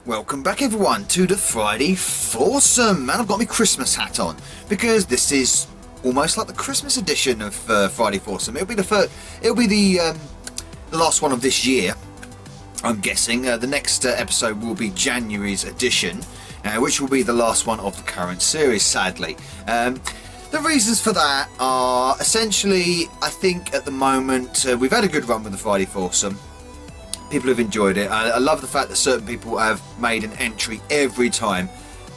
Welcome back everyone to the Friday Foursome, and I've got my Christmas hat on because this is almost like the Christmas edition of Friday Foursome. It'll be the last one of this year, I'm guessing. The next episode will be January's edition, which will be the last one of the current series, sadly. The reasons for that are essentially, I think at the moment we've had a good run with the Friday Foursome. People have enjoyed it. I love the fact that certain people have made an entry every time,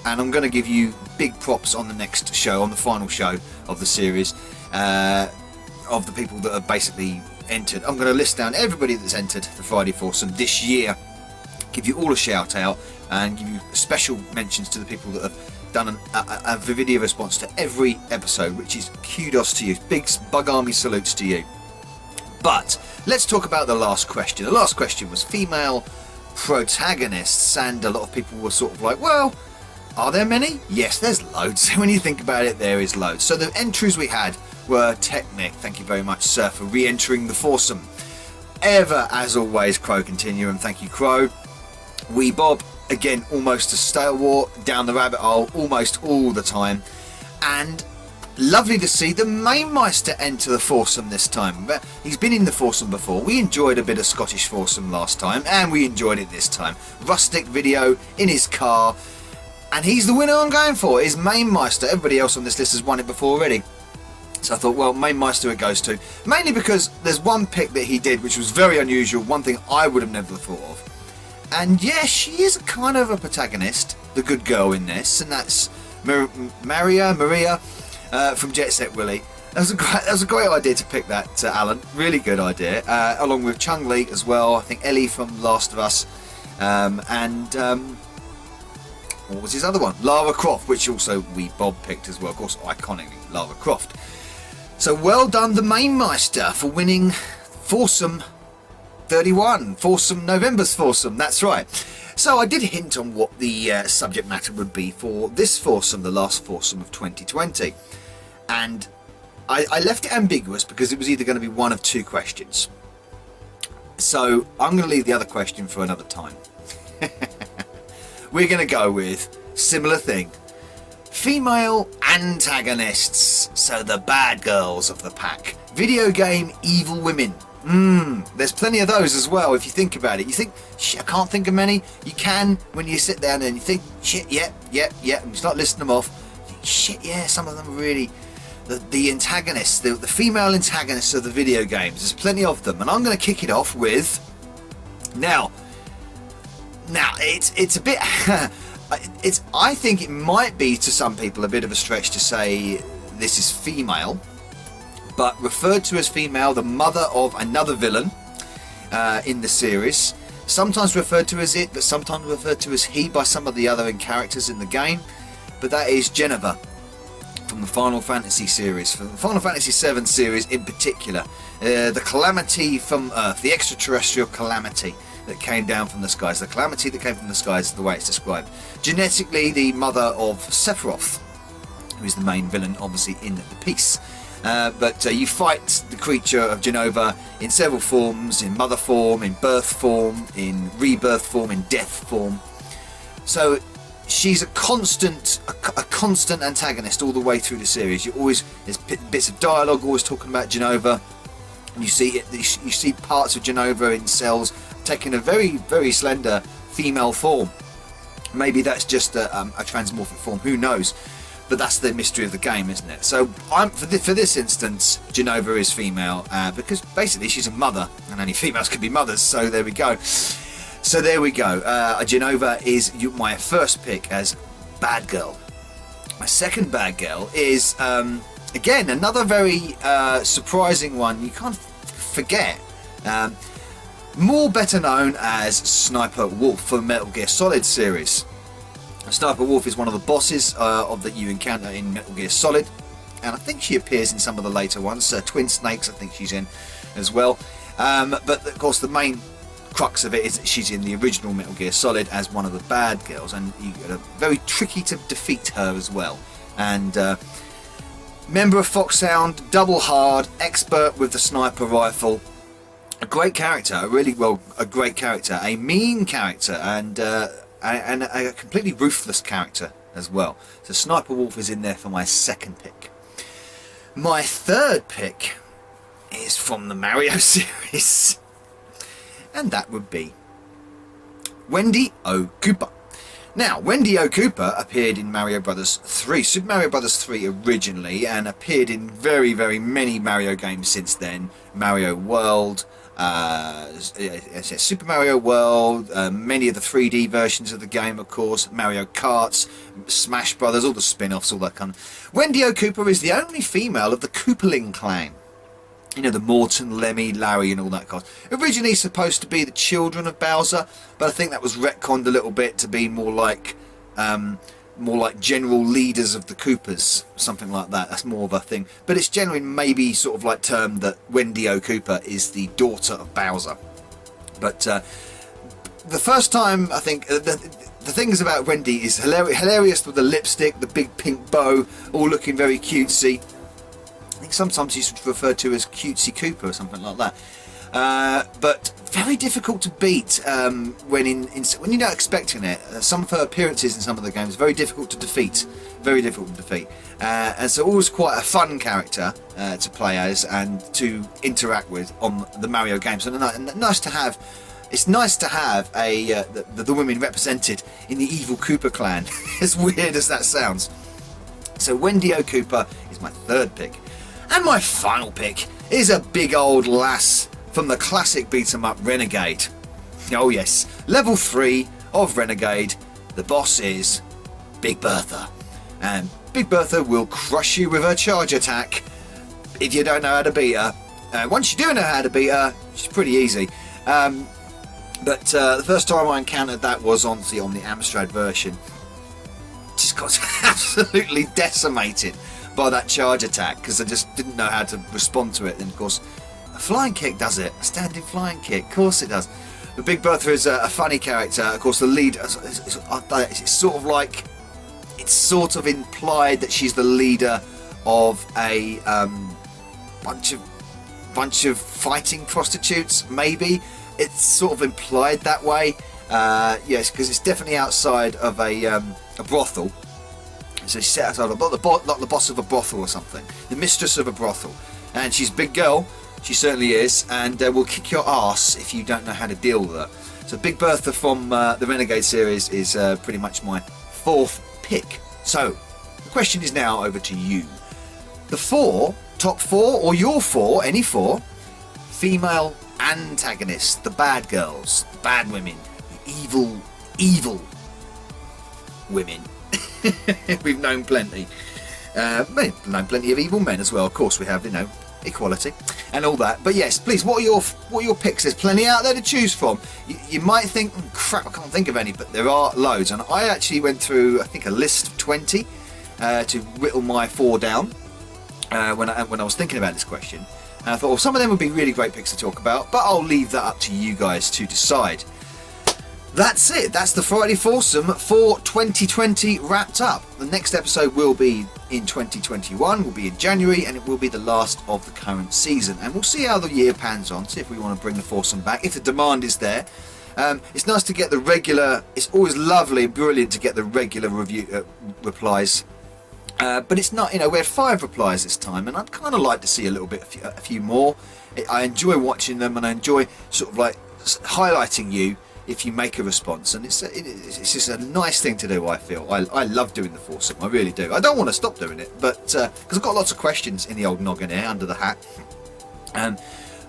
and I'm going to give you big props on the next show, on the final show of the series, of the people that have basically entered. I'm going to list down everybody that's entered the Friday Foursome this year, give you all a shout out, and give you special mentions to the people that have done a video response to every episode, which is kudos to you. Big bug army salutes to you. But let's talk about the last question. The last question was female protagonists, and a lot of people were sort of like, well, are there many? Yes, there's loads. When you think about it, there is loads. So the entries we had were Technic. Thank you very much, sir, for re-entering the foursome. Ever, as always, Crow Continuum. Thank you, Crow. Wee Bob, again, almost a stalwart, down the rabbit hole almost all the time. And lovely to see the main Meister enter the foursome this time. He's been in the foursome before. We enjoyed a bit of Scottish foursome last time, and we enjoyed it this time. Rustic video in his car, and he's the winner I'm going for. Is main Meister. Everybody else on this list has won it before already. So I thought, well, main Meister it goes to. Mainly because there's one pick that he did, which was very unusual. One thing I would have never thought of. And yeah, she is kind of a protagonist, the good girl in this, and that's Maria. From Jet Set Willy. That was a great idea to pick that, Alan. Really good idea. Along with Chung Lee as well. I think Ellie from Last of Us, and what was his other one? Lara Croft, which also we Bob picked as well. Of course, iconically Lara Croft. So well done, the main Meister, for winning Foursome 31. Foursome November's Foursome. That's right. So I did hint on what the subject matter would be for this foursome, the last foursome of 2020. And I left it ambiguous because it was either going to be one of two questions. So I'm going to leave the other question for another time. We're going to go with similar thing. Female antagonists. So the bad girls of the pack. Video game evil women. There's plenty of those as well if you think about it. You think, shit, I can't think of many. You can when you sit down and you think, shit, yep, and you start listing them off. Shit, yeah, some of them are really the antagonists, the female antagonists of the video games. There's plenty of them, and I'm going to kick it off with now it's a bit I think it might be to some people a bit of a stretch to say this is female, but referred to as female, the mother of another villain in the series. Sometimes referred to as it, but sometimes referred to as he by some of the other characters in the game. But that is Genova from the Final Fantasy series, from the Final Fantasy VII series in particular. The calamity from Earth, the extraterrestrial calamity that came down from the skies. The calamity that came from the skies is the way it's described. Genetically, the mother of Sephiroth, who is the main villain, obviously, in the piece. But you fight the creature of Genova in several forms, in mother form, in birth form, in rebirth form, in death form. So she's a constant antagonist all the way through the series. There's bits of dialogue always talking about Genova. You see parts of Genova in cells taking a very, very slender female form. Maybe that's just a transmorphic form, who knows? But that's the mystery of the game, isn't it? So for this instance, Genova is female because basically she's a mother, and only females can be mothers. So there we go. Genova is my first pick as bad girl. My second bad girl is again another very surprising one. You can't forget. More better known as Sniper Wolf for Metal Gear Solid series. Sniper Wolf is one of the bosses that you encounter in Metal Gear Solid, and I think she appears in some of the later ones. Twin Snakes, I think she's in as well. But of course, the main crux of it is that she's in the original Metal Gear Solid as one of the bad girls, and very tricky to defeat her as well. And member of Foxhound, double hard, expert with the sniper rifle. A great character, a great character, a mean character, and and a completely ruthless character as well. So Sniper Wolf is in there for my second pick. My third pick is from the Mario series, and that would be Wendio Cooper. Now, Wendio Cooper appeared in Mario Brothers 3, Super Mario Brothers 3 originally, and appeared in very, very many Mario games since then. Mario World, Super Mario World, many of the 3D versions of the game, of course, Mario Karts, Smash Brothers, all the spin-offs, all that kind of... Wendio Cooper is the only female of the Koopaling clan. You know, the Morton, Lemmy, Larry and all that kind. Originally supposed to be the children of Bowser, but I think that was retconned a little bit to be more like general leaders of the Koopas, something like that. That's more of a thing. But it's generally maybe sort of like termed that Wendio Cooper is the daughter of Bowser. But the first time, I think, the things about Wendy is hilarious with the lipstick, the big pink bow, all looking very cutesy. I think sometimes she's referred to as Cutesy Cooper or something like that. But very difficult to beat when you're not expecting it. Some of her appearances in some of the games very difficult to defeat. Very difficult to defeat. And so always quite a fun character to play as and to interact with on the Mario games. And nice to have. It's nice to have the women represented in the evil Koopa clan. As weird as that sounds. So Wendio Cooper is my third pick. And my final pick is a big old lass from the classic beat-em-up Renegade. Oh yes, level 3 of Renegade. The boss is Big Bertha. And Big Bertha will crush you with her charge attack if you don't know how to beat her. Once you do know how to beat her, she's pretty easy. But the first time I encountered that was on the Amstrad version. Just got absolutely decimated by that charge attack because I just didn't know how to respond to it. And of course, a flying kick does it. A standing flying kick, of course it does. But Big Bertha is a funny character. Of course, the lead. It's sort of implied that she's the leader of a bunch of fighting prostitutes. Maybe it's sort of implied that way. Yes, because it's definitely outside of a brothel. So she's set outside like the boss of a brothel or something, the mistress of a brothel, and she's a big girl. She certainly is, and will kick your ass if you don't know how to deal with her. So Big Bertha from the Renegade series is pretty much my fourth pick. So the question is now over to you. The top four, or your four, any four, female antagonists, the bad girls, the bad women, the evil women. We've known plenty. We've known plenty of evil men as well. Of course, we have, equality and all that. But yes, please, what are your picks? There's plenty out there to choose from. You might think, crap, I can't think of any, but there are loads. And I actually went through, I think, a list of 20 to whittle my 4 down when I was thinking about this question. And I thought, well, some of them would be really great picks to talk about, but I'll leave that up to you guys to decide. That's it. That's the Friday Foursome for 2020 wrapped up. The next episode will be in 2021, will be in January, and it will be the last of the current season. And we'll see how the year pans on, see if we want to bring the Foursome back, if the demand is there. It's nice to get the regular, it's always lovely and brilliant to get the regular replies. But it's not, we had 5 replies this time, and I'd kind of like to see a few more. I enjoy watching them, and I enjoy sort of like highlighting you if you make a response, and it's just a nice thing to do. I feel I love doing the Foursome, I really do. I don't want to stop doing it, but because I've got lots of questions in the old noggin here under the hat.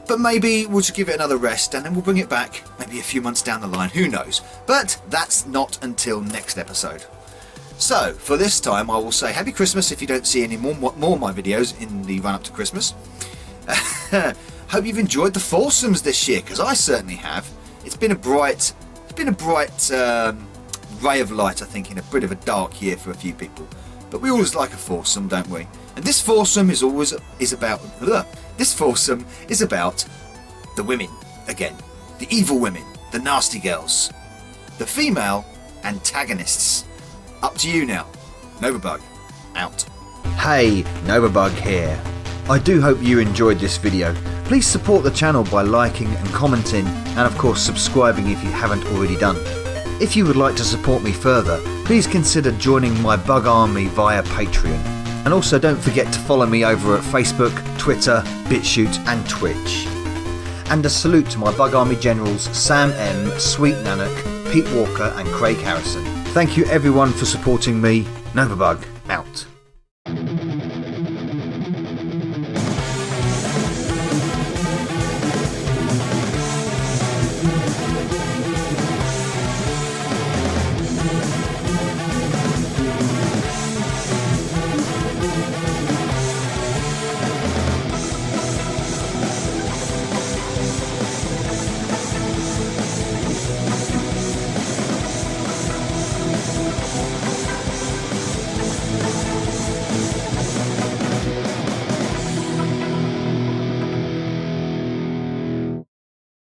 But maybe we'll just give it another rest, and then we'll bring it back maybe a few months down the line, who knows. But that's not until next episode. So for this time, I will say Happy Christmas if you don't see any more of my videos in the run up to Christmas. Hope you've enjoyed the Foursomes this year, because I certainly have. It's been a bright ray of light, I think, in a bit of a dark year for a few people. But we always like a Foursome, don't we? And this Foursome is about the women again, the evil women, the nasty girls, the female antagonists. Up to you now. Novabug, out. Hey, Novabug here. I do hope you enjoyed this video. Please support the channel by liking and commenting, and of course subscribing if you haven't already done. If you would like to support me further, please consider joining my bug army via Patreon. And also don't forget to follow me over at Facebook, Twitter, BitChute and Twitch. And a salute to my bug army generals Sam M, Sweet Nanak, Pete Walker and Craig Harrison. Thank you everyone for supporting me. Novabug out.